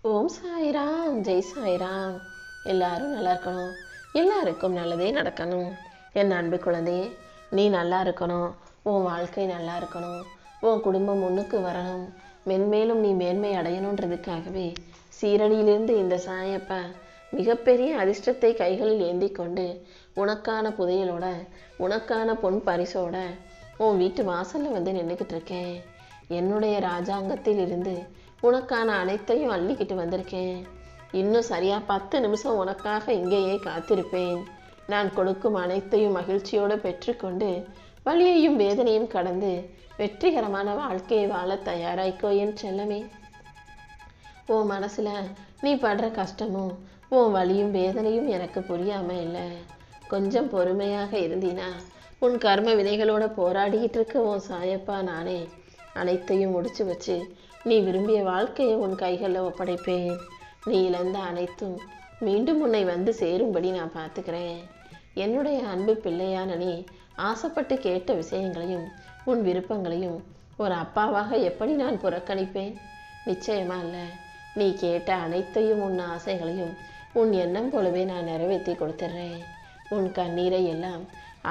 ஓம் சாய்ராம், ஜெய் சாய்ராம். எல்லாரும் நல்லா இருக்கணும், எல்லாருக்கும் நல்லதே நடக்கணும். என் அன்பு குழந்தையே, நீ நல்லா இருக்கணும், உன் வாழ்க்கை நல்லா இருக்கணும், உன் குடும்பம் முன்னுக்கு வரணும், மென்மேலும் நீ மேன்மை அடையணுன்றதுக்காகவே சீரடியிலிருந்து இந்த சாயப்பா மிகப்பெரிய அதிர்ஷ்டத்தை கைகளில் ஏந்தி கொண்டு உனக்கான புதையலோட, உனக்கான பொன் பரிசோட உன் வீட்டு வாசல்ல வந்து நின்றுக்கிட்டு இருக்கேன். என்னுடைய ராஜாங்கத்தில் இருந்து உனக்கான அனைத்தையும் அள்ளிக்கிட்டு வந்திருக்கேன். இன்னும் சரியா 10 நிமிஷம் உனக்காக இங்கேயே காத்திருப்பேன். நான் கொடுக்கும் அனைத்தையும் மகிழ்ச்சியோடு பெற்றுக்கொண்டு வலியையும் வேதனையும் கடந்து வெற்றிகரமான வாழ்க்கையை வாழ தயாராய்க்கோ என் செல்லமே. உன் மனசுல நீ படுற கஷ்டமும் உன் வலியும் வேதனையும் எனக்கு புரியாம இல்லை. கொஞ்சம் பொறுமையாக இருந்தீனா உன் கர்ம வினைகளோட போராடிக்கிட்டு இருக்க உன் சாயப்பா நானே அனைத்தையும் முடிச்சு வச்சு நீ விரும்பிய வாழ்க்கையை உன் கைகளில் ஒப்படைப்பேன். நீ இழந்த அனைத்தும் மீண்டும் உன்னை வந்து சேரும்படி நான் பார்த்துக்கிறேன். என்னுடைய அன்பு பிள்ளையான நீ ஆசைப்பட்டு கேட்ட விஷயங்களையும் உன் விருப்பங்களையும் ஒரு அப்பாவாக எப்படி நான் புறக்கணிப்பேன்? நிச்சயமா இல்லை. நீ கேட்ட அனைத்தையும் உன் ஆசைகளையும் உன் எண்ணம் போலவே நான் நிறைவேற்றி கொடுத்துட்றேன். உன் கண்ணீரை எல்லாம்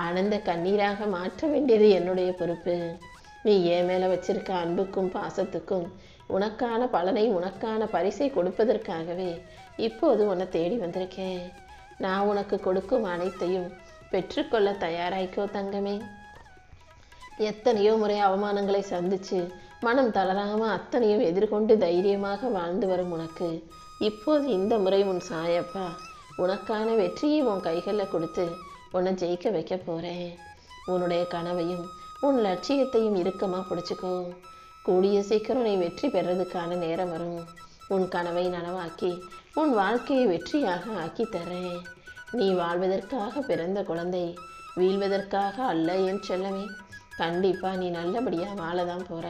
ஆனந்த கண்ணீராக மாற்ற வேண்டியது என்னுடைய பொறுப்பு. நீ என் மேலே வச்சிருக்க அன்புக்கும் பாசத்துக்கும் உனக்கான பலனை, உனக்கான பரிசை கொடுப்பதற்காகவே இப்போது உன்னை தேடி வந்திருக்கேன். நான் உனக்கு கொடுக்கும் அனைத்தையும் பெற்றுக்கொள்ள தயாராய்க்கோ தங்கமே. எத்தனையோ முறை அவமானங்களை சந்திச்சு மனம் தளராம அத்தனையும் எதிர்கொண்டு தைரியமாக வாழ்ந்து வரும் உனக்கு இப்போது இந்த முறை உன் சாயப்பா உனக்கான வெற்றியை உன் கைகளில் கொடுத்து உன்னை ஜெயிக்க வைக்க போறேன். உன்னுடைய கனவையும் உன் லட்சியத்தையும் இறுக்கமாக பிடிச்சிக்கோ. கூடிய சீக்கிரம் நீ வெற்றி பெறதுக்கான நேரம் வரும். உன் கனவை நனவாக்கி உன் வாழ்க்கையை வெற்றியாக ஆக்கி தரேன். நீ வாழ்வதற்காக பிறந்த குழந்தை, வீழ்வதற்காக அல்ல என் செல்லமே. கண்டிப்பா நீ நல்லபடியாக வாழதான் போற.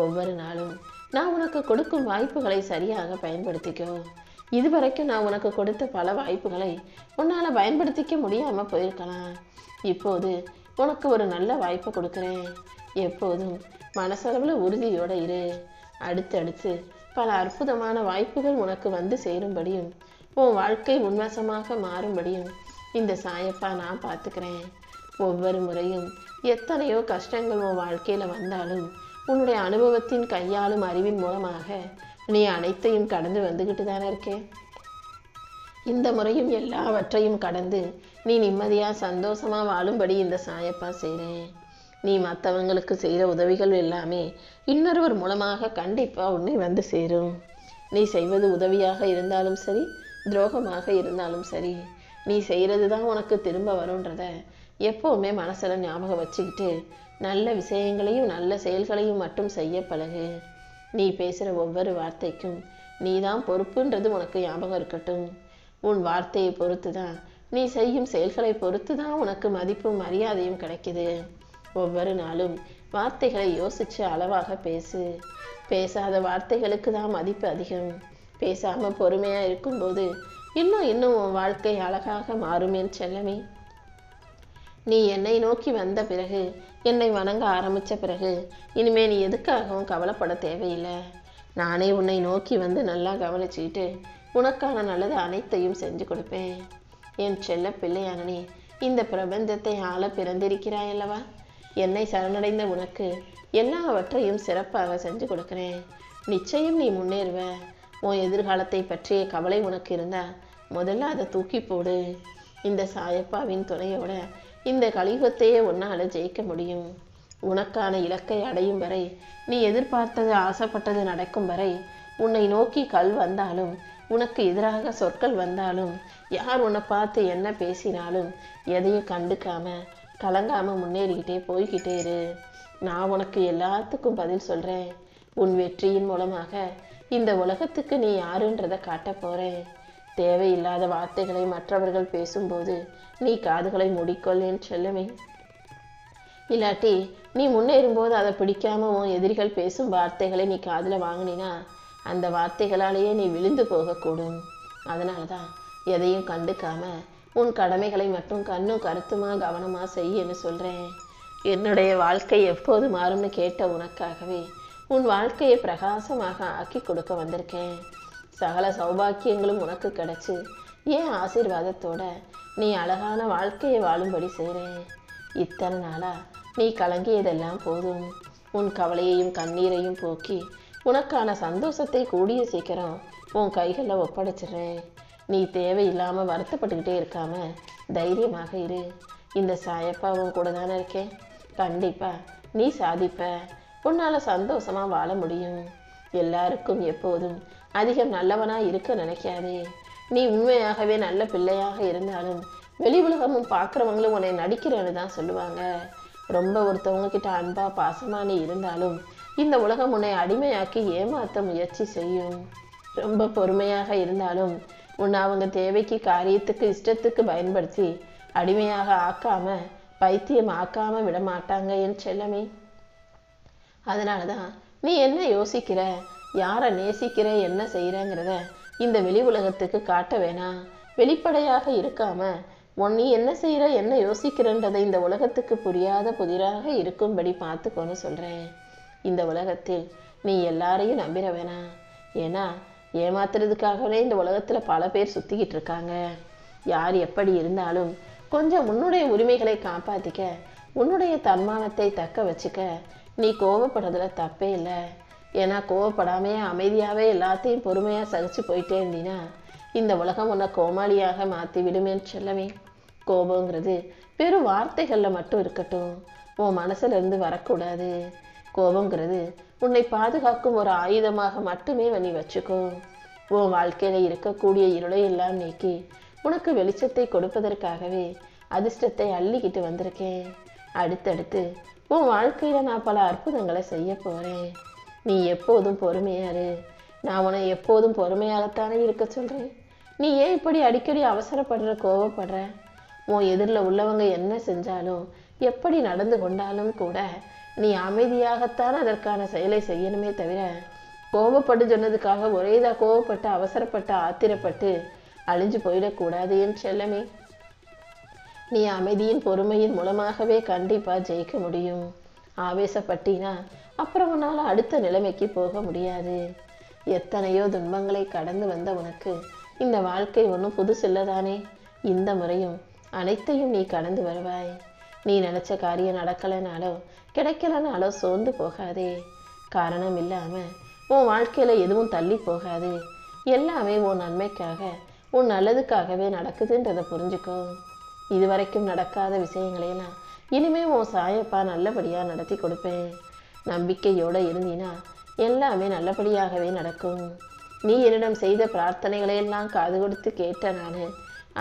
ஒவ்வொரு நாளும் நான் உனக்கு கொடுக்கும் வாய்ப்புகளை சரியாக பயன்படுத்திக்கோ. இதுவரைக்கும் நான் உனக்கு கொடுத்த பல வாய்ப்புகளை உன்னால் பயன்படுத்திக்க முடியாமல் போயிருக்கலாம். இப்போது உனக்கு ஒரு நல்ல வாய்ப்பை கொடுக்குறேன். எப்போதும் மனசளவில் உறுதியோடு இரு. அடுத்தடுத்து பல அற்புதமான வாய்ப்புகள் உனக்கு வந்து சேரும்படியும் உன் வாழ்க்கை உன்வசமாக மாறும்படியும் இந்த சாயப்பா நான் பார்த்துக்கிறேன். ஒவ்வொரு முறையும் எத்தனையோ கஷ்டங்கள் உன் வாழ்க்கையில் வந்தாலும் உன்னுடைய அனுபவத்தின் கையாளும் அறிவின் மூலமாக நீ அனைத்தையும் கடந்து வந்துக்கிட்டு தானே இருக்கேன். இந்த முறையும் எல்லாவற்றையும் கடந்து நீ நிம்மதியாக சந்தோஷமாக வாழும்படி இந்த சாயப்பா செய்கிறேன். நீ மற்றவங்களுக்கு செய்கிற உதவிகள் எல்லாமே இன்னொருவர் மூலமாக கண்டிப்பாக உன்னை வந்து சேரும். நீ செய்வது உதவியாக இருந்தாலும் சரி, துரோகமாக இருந்தாலும் சரி, நீ செய்கிறது தான் உனக்கு திரும்ப வரும்ன்றத எப்போவுமே மனசில் ஞாபகம் வச்சுக்கிட்டு நல்ல விஷயங்களையும் நல்ல செயல்களையும் மட்டும் செய்ய பழகு. நீ பேசுகிற ஒவ்வொரு வார்த்தைக்கும் நீ தான் பொறுப்புன்றது உனக்கு ஞாபகம் இருக்கட்டும். உன் வார்த்தையை பொறுத்து தான், நீ செய்யும் செயல்களை பொறுத்து தான் உனக்கு மதிப்பும் மரியாதையும் கிடைக்குது. ஒவ்வொரு நாளும் வார்த்தைகளை யோசித்து அளவாக பேசு. பேசாத வார்த்தைகளுக்கு தான் மதிப்பு அதிகம். பேசாமல் பொறுமையாக இருக்கும்போது இன்னும் உன் வாழ்க்கை அழகாக மாறும் என் செல்லமே. நீ என்னை நோக்கி வந்த பிறகு, என்னை வணங்க ஆரம்பித்த பிறகு இனிமே நீ எதுக்காகவும் கவலைப்பட தேவையில்லை. நானே உன்னை நோக்கி வந்து நல்லா கவனிச்சுக்கிட்டு உனக்கான நல்லது அனைத்தையும் செஞ்சு கொடுப்பேன். என் செல்ல பிள்ளையான நீ இந்த பிரபஞ்சத்தை ஆள பிறந்திருக்கிறாய் அல்லவா? என்னை சரணடைந்த உனக்கு எல்லாவற்றையும் சிறப்பாக செஞ்சு கொடுக்குறேன். நிச்சயம் நீ முன்னேறுவ. உன் எதிர்காலத்தை பற்றிய கவலை உனக்கு இருந்தா முதல்ல அதை தூக்கி போடு. இந்த சாயப்பாவின் துணையோட இந்த கலியுகத்தையே உன்னால் ஜெயிக்க முடியும். உனக்கான இலக்கை அடையும் வரை, நீ எதிர்பார்த்தது ஆசைப்பட்டது நடக்கும் வரை, உன்னை நோக்கி கல் வந்தாலும், உனக்கு எதிராக சொற்கள் வந்தாலும், யார் உன்னை பார்த்து என்ன பேசினாலும் எதையும் கண்டுக்காம கலங்காம முன்னேறிக்கிட்டே போய்கிட்டே இரு. நான் உனக்கு எல்லாத்துக்கும் பதில் சொல்கிறேன். உன் வெற்றியின் மூலமாக இந்த உலகத்துக்கு நீ யாருன்றதை காட்ட போகிறேன். தேவையில்லாத வார்த்தைகளை மற்றவர்கள் பேசும்போது நீ காதுகளை மூடிக்கொள் என் செல்லமே. இல்லாட்டி நீ முன்னேறும்போது அதை பிடிக்காம உன் எதிரிகள் பேசும் வார்த்தைகளை நீ காதில் வாங்கினா அந்த வார்த்தைகளாலேயே நீ விழுந்து போகக்கூடும். அதனால தான் எதையும் கண்டுக்காம உன் கடமைகளை மட்டும் கண்ணும் கருத்துமா கவனமாக செய்யன்னு சொல்கிறேன். என்னுடைய வாழ்க்கை எப்போது மாறும்னு கேட்ட உனக்காகவே உன் வாழ்க்கையை பிரகாசமாக ஆக்கி கொடுக்க வந்திருக்கேன். சகல சௌபாக்கியங்களும் உனக்கு கிடைச்சு ஏன் ஆசீர்வாதத்தோட நீ அழகான வாழ்க்கையை வாழும்படி செய்கிறேன். இத்தனை நாளா நீ கலங்கியதெல்லாம் போதும். உன் கவலையையும் கண்ணீரையும் போக்கி உனக்கான சந்தோஷத்தை கூடிய சீக்கிரம் உன் கைகளில் ஒப்படைச்சிடுறேன். நீ தேவையில்லாமல் வருத்தப்பட்டுக்கிட்டே இருக்காம தைரியமாக இரு. இந்த சாயப்பா உன் கூட தானே இருக்கேன். கண்டிப்பா நீ சாதிப்ப. உன்னால சந்தோஷமா வாழ முடியும். எல்லாருக்கும் எப்போதும் அதிகம் நல்லவனா இருக்க நினைக்காதே. நீ உண்மையாகவே நல்ல பிள்ளையாக இருந்தாலும் வெளி உலகமும் பார்க்குறவங்களும் உன்னை நடிக்கிறேன்னு தான் சொல்லுவாங்க. ரொம்ப ஒருத்தவங்க கிட்ட அன்பா பாசமா நீ இருந்தாலும் இந்த உலகம் உன்னை அடிமையாக்கி ஏமாற்ற முயற்சி செய்யும். ரொம்ப பொறுமையாக இருந்தாலும் உன்னை அவங்க தேவைக்கு காரியத்துக்கு இஷ்டத்துக்கு பயன்படுத்தி அடிமையாக ஆக்காம பைத்தியம் ஆக்காம விட மாட்டாங்க என் செல்லமே. அதனாலதான் நீ என்ன யோசிக்கிற, யாரை நேசிக்கிற, என்ன செய்யறங்கிறத இந்த வெளி உலகத்துக்கு காட்ட வேணாம். வெளிப்படையாக இருக்காம நீ என்ன செய்யற, என்ன யோசிக்கிறன்றதை இந்த உலகத்துக்கு புரியாத புதிராக இருக்கும்படி பார்த்துக்கோன்னு சொல்றேன். இந்த உலகத்தில் நீ எல்லாரையும் நம்பிட வேணாம். ஏன்னா ஏமாத்துறதுக்காகவே இந்த உலகத்துல பல பேர் சுத்திக்கிட்டு இருக்காங்க. யார் எப்படி இருந்தாலும் கொஞ்சம் உன்னுடைய உரிமைகளை காப்பாத்திக்க, உன்னுடைய தன்மானத்தை தக்க வச்சுக்க நீ கோவப்படுறதுல தப்பே இல்லை. ஏன்னா கோவப்படாமே அமைதியாவே எல்லாத்தையும் பொறுமையா சகிச்சு போயிட்டே இருந்தீன்னா இந்த உலகம் உன்னை கோமாளியாக மாற்றி விடுமேன்னு சொல்லவே. கோபங்கிறது வெறும் வார்த்தைகள்ல மட்டும் இருக்கட்டும், உன் மனசுல இருந்து வரக்கூடாது. கோபங்கிறது உன்னை பாதுகாக்கும் ஒரு ஆயுதமாக மட்டுமே நீ வச்சுக்கோ. உன் வாழ்க்கையில இருக்கக்கூடிய இருளை எல்லாம் நீக்கி உனக்கு வெளிச்சத்தை கொடுப்பதற்காகவே அதிர்ஷ்டத்தை அள்ளிக்கிட்டு வந்திருக்கேன். அடுத்தடுத்து உன் வாழ்க்கையில நான் பல அற்புதங்களை செய்ய போறேன். நீ எப்போதும் பொறுமையாரு. நான் உன்னை எப்போதும் பொறுமையாலத்தானே இருக்க சொல்றேன். நீ ஏன் இப்படி அடிக்கடி அவசரப்படுற, கோவப்படுற? உன் எதிரில் உள்ளவங்க என்ன செஞ்சாலும் எப்படி நடந்து கொண்டாலும் கூட நீ அமைதியாகத்தான் அதற்கான செயலை செய்யணுமே தவிர கோபப்பட்டு சொன்னதுக்காக ஒரேதா கோவப்பட்டு அவசரப்பட்டு ஆத்திரப்பட்டு அழிஞ்சு போயிடக்கூடாது என் செல்லமே. நீ அமைதியின் பொறுமையின் மூலமாகவே கண்டிப்பா ஜெயிக்க முடியும். ஆவேசப்பட்டினா அப்புறம் உன்னால அடுத்த நிலைமைக்கு போக முடியாது. எத்தனையோ துன்பங்களை கடந்து வந்த உனக்கு இந்த வாழ்க்கை ஒன்றும் புதுசில்லதானே. இந்த முறையும் அனைத்தையும் நீ கடந்து வருவாய். நீ நினைச்ச காரியம் நடக்கலைனாலோ கிடைக்கலனாலோ சோர்ந்து போகாதே. காரணம் இல்லாம உன் வாழ்க்கையில எதுவும் தள்ளி போகாது. எல்லாமே உன் நன்மைக்காக, உன் நல்லதுக்காகவே நடக்குதுன்றதை புரிஞ்சுக்கோ. இதுவரைக்கும் நடக்காத விஷயங்களையெல்லாம் இனிமே உன் சாயப்பா நல்லபடியா நடத்தி கொடுப்பேன். நம்பிக்கையோட இருந்தீனா எல்லாமே நல்லபடியாகவே நடக்கும். நீ என்னிடம் செய்த பிரார்த்தனைகளையெல்லாம் காது கொடுத்து கேட்ட நான்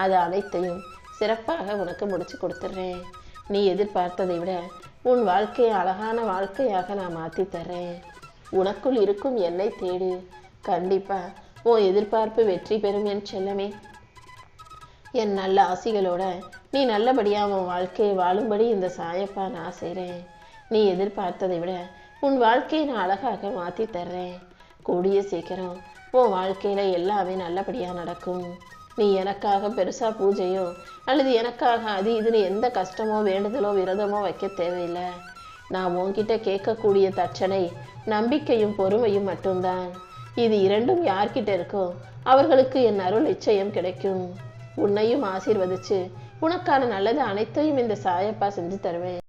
அது அனைத்தையும் சிறப்பாக உனக்கு முடிச்சு கொடுத்துட்றேன். நீ எதிர்பார்த்ததை விட உன் வாழ்க்கையை அழகான வாழ்க்கையாக நான் மாற்றி தர்றேன். உனக்குள் இருக்கும் என்னை தேடு. கண்டிப்பா உன் எதிர்பார்ப்பு வெற்றி பெறும் என் செல்லமே. என் நல்ல ஆசிகளோட நீ நல்லபடியா உன் வாழ்க்கையை வாழும்படி இந்த சாயப்பா நான் செய்கிறேன். நீ எதிர்பார்த்ததை விட உன் வாழ்க்கையை நான் அழகாக மாற்றி தர்றேன். கூடிய சீக்கிரம் உன் வாழ்க்கையில எல்லாமே நல்லபடியா நடக்கும். நீ எனக்காக பெருசா பூஜையோ அல்லது எனக்காக அது இதுன்னு எந்த கஷ்டமோ வேண்டுதலோ விரதமோ வைக்க தேவையில்லை. நான் உன்கிட்ட கேட்கக்கூடிய தட்சணை நம்பிக்கையும் பொறுமையும் மட்டும்தான். இது இரண்டும் யார்கிட்ட இருக்கோ அவர்களுக்கு என் அருள் நிச்சயம் கிடைக்கும். உன்னையும் ஆசீர்வதிச்சு உனக்கான நல்லது அனைத்தையும் இந்த சாயப்பா செஞ்சு தருவேன்.